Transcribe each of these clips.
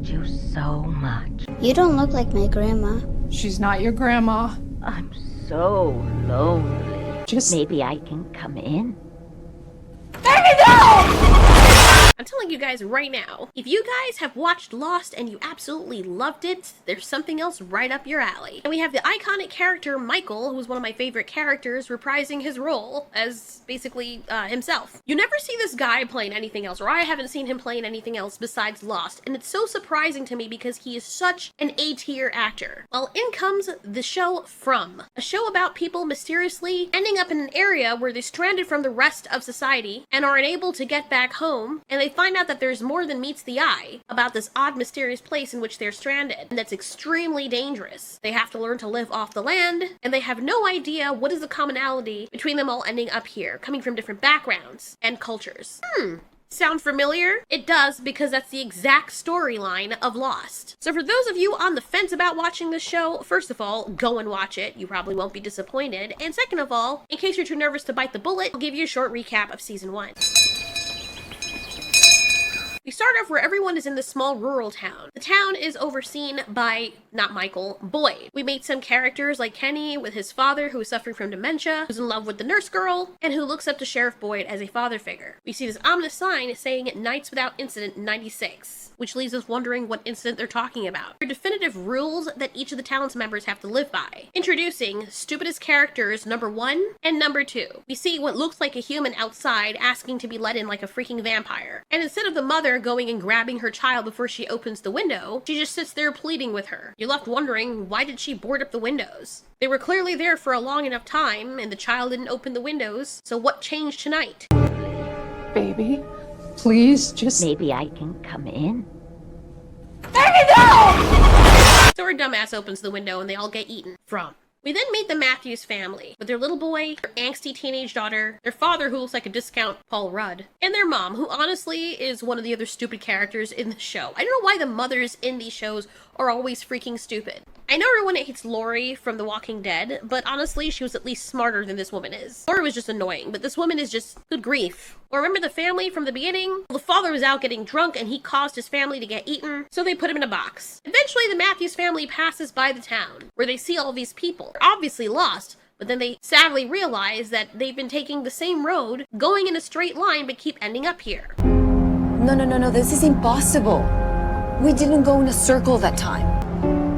you so much. You don't look like my grandma. She's not your grandma. I'm so lonely. Just Maybe I can come in? I'm telling you guys right now, if you guys have watched Lost and you absolutely loved it, there's something else right up your alley. And we have the iconic character Michael, who's one of my favorite characters, reprising his role as basically himself. You never see this guy playing anything else, or I haven't seen him playing anything else besides Lost, and it's so surprising to me because he is such an A-tier actor. Well, in comes the show From, a show about people mysteriously ending up in an area where they're stranded from the rest of society and are unable to get back home, and they find out that there's more than meets the eye about this odd, mysterious place in which they're stranded, and that's extremely dangerous. They have to learn to live off the land, and they have no idea what is the commonality between them all ending up here, coming from different backgrounds and cultures. Sound familiar? It does, because that's the exact storyline of Lost. So for those of you on the fence about watching this show, first of all, go and watch it. You probably won't be disappointed. And second of all, in case you're too nervous to bite the bullet, I'll give you a short recap of season 1. We start off where everyone is in this small rural town. The town is overseen by, not Michael, Boyd. We meet some characters like Kenny with his father who is suffering from dementia, who's in love with the nurse girl, and who looks up to Sheriff Boyd as a father figure. We see this ominous sign saying Nights Without Incident 96, which leaves us wondering what incident they're talking about. There are definitive rules that each of the town's members have to live by. Introducing stupidest characters number 1 and number 2. We see what looks like a human outside asking to be let in like a freaking vampire. And instead of the mother going and grabbing her child before she opens the window, she just sits there pleading with her. You're left wondering, why did she board up the windows? They were clearly there for a long enough time, and the child didn't open the windows, so what changed tonight? baby, please just... Maybe I can come in? So her dumbass opens the window and they all get eaten. From. We then meet the Matthews family, with their little boy, their angsty teenage daughter, their father who looks like a discount Paul Rudd, and their mom, who honestly is one of the other stupid characters in the show. I don't know why the mothers in these shows are always freaking stupid. I know everyone hates Lori from The Walking Dead, but honestly, she was at least smarter than this woman is. Lori was just annoying, but this woman is just good grief. Or remember the family from the beginning? Well, the father was out getting drunk and he caused his family to get eaten, so they put him in a box. Eventually, the Matthews family passes by the town, where they see all these people. They're obviously lost, but then they sadly realize that they've been taking the same road, going in a straight line, but keep ending up here. No, this is impossible. We didn't go in a circle that time.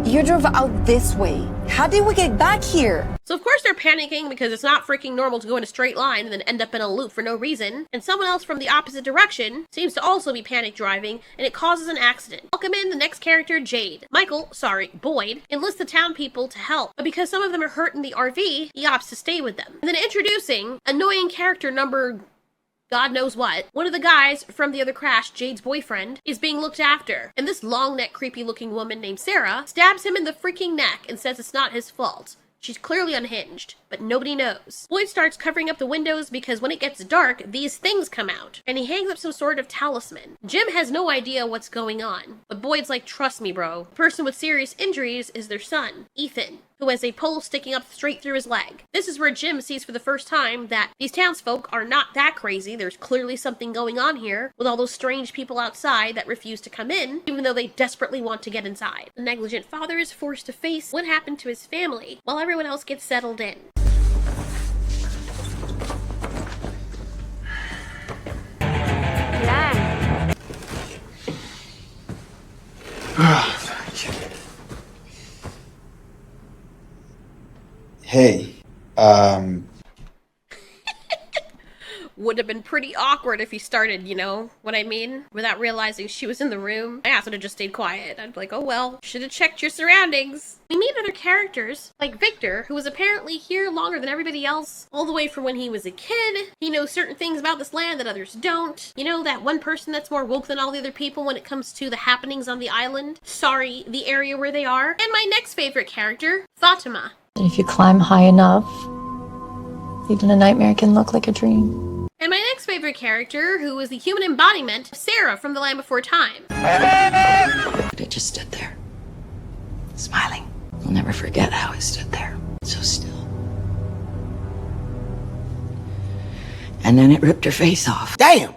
You drove out this way. How did we get back here? So of course they're panicking because it's not freaking normal to go in a straight line and then end up in a loop for no reason. And someone else from the opposite direction seems to also be panic driving, and it causes an accident. Welcome in the next character, Jade. Boyd, enlists the town people to help, but because some of them are hurt in the RV, he opts to stay with them. And then introducing annoying character number God knows what. One of the guys from the other crash, Jade's boyfriend, is being looked after, and this long neck creepy looking woman named Sarah stabs him in the freaking neck and says it's not his fault. She's clearly unhinged, but nobody knows. Boyd starts covering up the windows because when it gets dark, these things come out, and he hangs up some sort of talisman. Jim has no idea what's going on, but Boyd's like, trust me, bro. The person with serious injuries is their son, Ethan, who has a pole sticking up straight through his leg. This is where Jim sees for the first time that these townsfolk are not that crazy. There's clearly something going on here with all those strange people outside that refuse to come in, even though they desperately want to get inside. The negligent father is forced to face what happened to his family, while everyone else gets settled in. Yeah. Hey, Would have been pretty awkward if he started, you know what I mean? Without realizing she was in the room. I asked her to just stayed quiet. I'd be like, oh well, should have checked your surroundings. We meet other characters, like Victor, who was apparently here longer than everybody else, all the way from when he was a kid. He knows certain things about this land that others don't. You know, that one person that's more woke than all the other people when it comes to the happenings on the island. Sorry, the area where they are. And my next favorite character, Fatima. And if you climb high enough, even a nightmare can look like a dream. And my next favorite character, who is the human embodiment, Sarah from The Land Before Time. But it just stood there, smiling. I'll never forget how it stood there, so still. And then it ripped her face off. damn!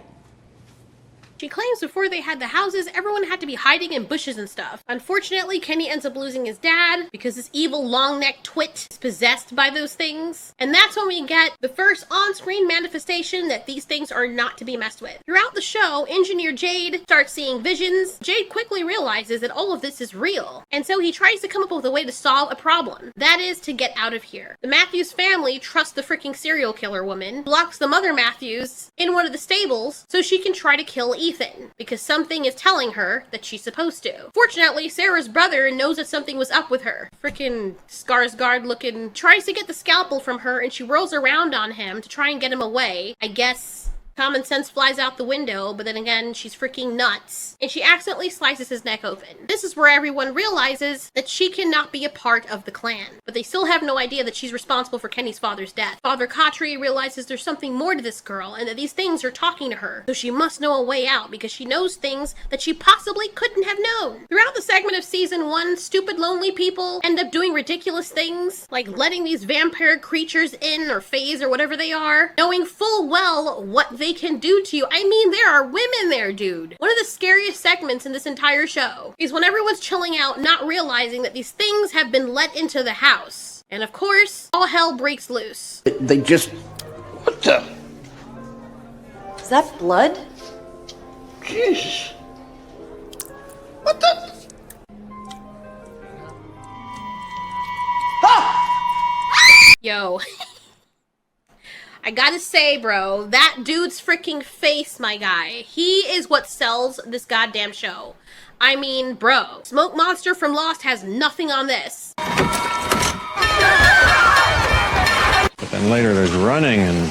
She claims before they had the houses, everyone had to be hiding in bushes and stuff. Unfortunately, Kenny ends up losing his dad because this evil long-necked twit is possessed by those things. And that's when we get the first on-screen manifestation that these things are not to be messed with. Throughout the show, Engineer Jade starts seeing visions. Jade quickly realizes that all of this is real, and so he tries to come up with a way to solve a problem. That is to get out of here. The Matthews family trusts the freaking serial killer woman, locks the mother Matthews in one of the stables so she can try to kill Ethan, because something is telling her that she's supposed to. Fortunately, Sarah's brother knows that something was up with her. Freaking Skarsgård looking tries to get the scalpel from her, and she whirls around on him to try and get him away. I guess common sense flies out the window, but then again, she's freaking nuts, and she accidentally slices his neck open. This is where everyone realizes that she cannot be a part of the clan, but they still have no idea that she's responsible for Kenny's father's death. Father Khatri realizes there's something more to this girl, and that these things are talking to her, so she must know a way out, because she knows things that she possibly couldn't have known. Throughout the segment of season 1, stupid lonely people end up doing ridiculous things, like letting these vampire creatures in, or phase, or whatever they are, knowing full well what they can do to you. I mean, there are women there, dude. One of the scariest segments in this entire show is when everyone's chilling out, not realizing that these things have been let into the house. And of course, all hell breaks loose. They just... What the... Is that blood? Jesus. What the... Yo. I gotta say, bro, that dude's freaking face, my guy. He is what sells this goddamn show. I mean, bro, Smoke Monster from Lost has nothing on this. But then later there's running and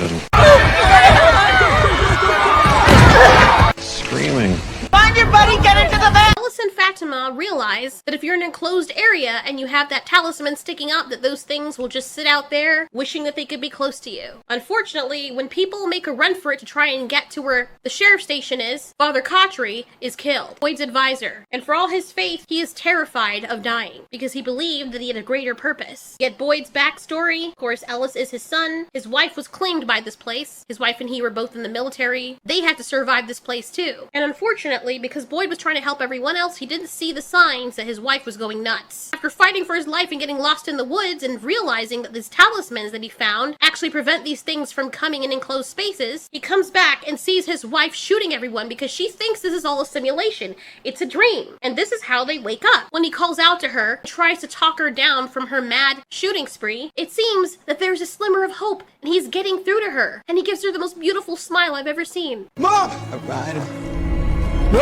screaming. Find your buddy, get into the van! Alice and Fatima realize that if you're in an enclosed area and you have that talisman sticking up, that those things will just sit out there wishing that they could be close to you. Unfortunately, when people make a run for it to try and get to where the sheriff station is, Father Khatri is killed, Boyd's advisor. And for all his faith, he is terrified of dying because he believed that he had a greater purpose. Yet Boyd's backstory, of course, Ellis is his son. His wife was claimed by this place. His wife and he were both in the military. They had to survive this place too. And unfortunately, because Boyd was trying to help everyone else, he didn't see the signs that his wife was going nuts. After fighting for his life and getting lost in the woods and realizing that these talismans that he found actually prevent these things from coming in enclosed spaces, he comes back and sees his wife shooting everyone because she thinks this is all a simulation. It's a dream. And this is how they wake up. When he calls out to her, tries to talk her down from her mad shooting spree, it seems that there's a slimmer of hope and he's getting through to her. And he gives her the most beautiful smile I've ever seen. Mom! All right. No!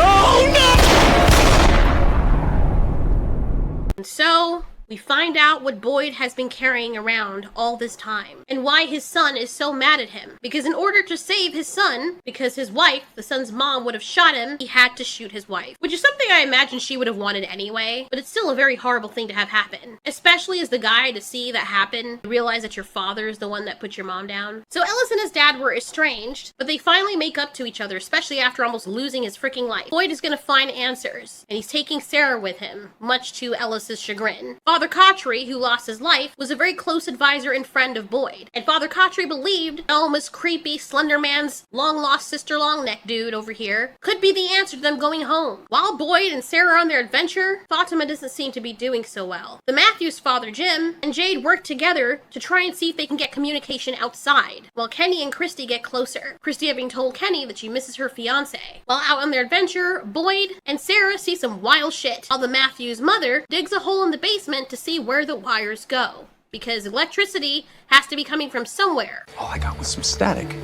And so, we find out what Boyd has been carrying around all this time, and why his son is so mad at him. Because in order to save his son, because his wife, the son's mom, would have shot him, he had to shoot his wife. Which is something I imagine she would have wanted anyway, but it's still a very horrible thing to have happen. Especially as the guy to see that happen, realize that your father is the one that put your mom down. So Ellis and his dad were estranged, but they finally make up to each other, especially after almost losing his freaking life. Boyd is gonna find answers, and he's taking Sarah with him, much to Ellis's chagrin. Father Khatri, who lost his life, was a very close advisor and friend of Boyd. And Father Khatri believed Elma's creepy Slender Man's long-lost sister Longneck dude over here could be the answer to them going home. While Boyd and Sarah are on their adventure, Fatima doesn't seem to be doing so well. The Matthews father, Jim, and Jade work together to try and see if they can get communication outside, while Kenny and Christy get closer. Christy having told Kenny that she misses her fiance. While out on their adventure, Boyd and Sarah see some wild shit, while the Matthews mother digs a hole in the basement to see where the wires go, because electricity has to be coming from somewhere. All I got was some static,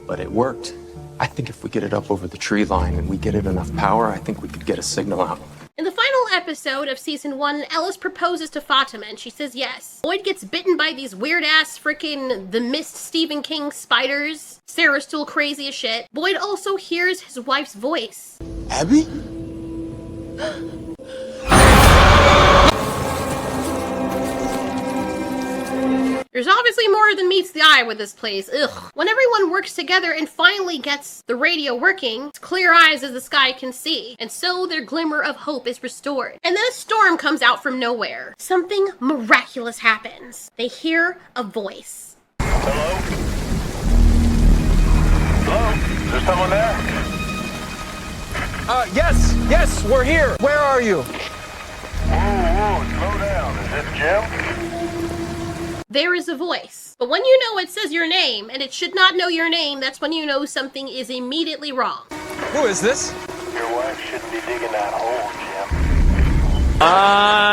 but it worked. I think if we get it up over the tree line and we get it enough power, I think we could get a signal out. In the final episode of season 1, Ellis proposes to Fatima and she says yes. Boyd gets bitten by these weird-ass frickin' The Mist Stephen King spiders. Sarah's still crazy as shit. Boyd also hears his wife's voice. Abby? There's obviously more than meets the eye with this place. Ugh. When everyone works together and finally gets the radio working, it's clear eyes as the sky can see, and so their glimmer of hope is restored. And then a storm comes out from nowhere. Something miraculous happens. They hear a voice. Hello? Hello? Is there someone there? Yes, we're here. Where are you? Whoa, slow down. Is this Jim? There is a voice. But when you know it says your name, and it should not know your name, that's when you know something is immediately wrong. Who is this? Your wife shouldn't be digging that hole, Jim.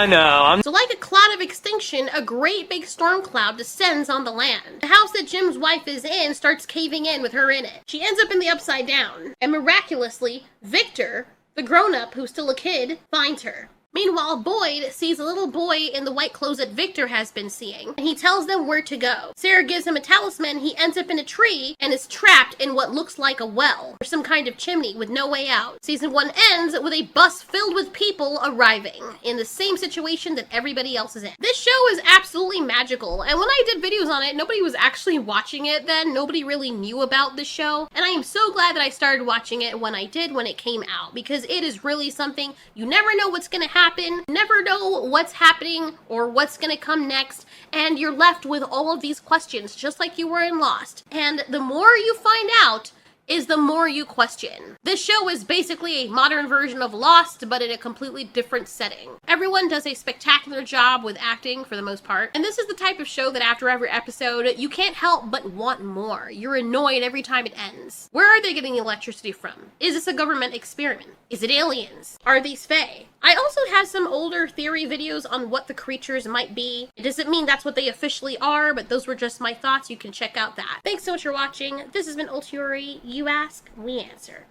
No. So like a cloud of extinction, a great big storm cloud descends on the land. The house that Jim's wife is in starts caving in with her in it. She ends up in the upside down, and miraculously, Victor, the grown-up who's still a kid, finds her. Meanwhile, Boyd sees a little boy in the white clothes that Victor has been seeing, and he tells them where to go. Sarah gives him a talisman, he ends up in a tree, and is trapped in what looks like a well, or some kind of chimney with no way out. Season 1 ends with a bus filled with people arriving, in the same situation that everybody else is in. This show is absolutely magical, and when I did videos on it, nobody was actually watching it then, nobody really knew about this show, and I am so glad that I started watching it when I did when it came out, because it is really something. You never know what's gonna happen, never know what's happening or what's gonna come next, and you're left with all of these questions just like you were in Lost. And the more you find out is the more you question. This show is basically a modern version of Lost, but in a completely different setting. Everyone does a spectacular job with acting for the most part, and this is the type of show that after every episode, you can't help but want more. You're annoyed every time it ends. Where are they getting the electricity from? Is this a government experiment? Is it aliens? Are these fae? I also have some older theory videos on what the creatures might be. It doesn't mean that's what they officially are, but those were just my thoughts. You can check out that. Thanks so much for watching. This has been Ultiori. You ask, we answer.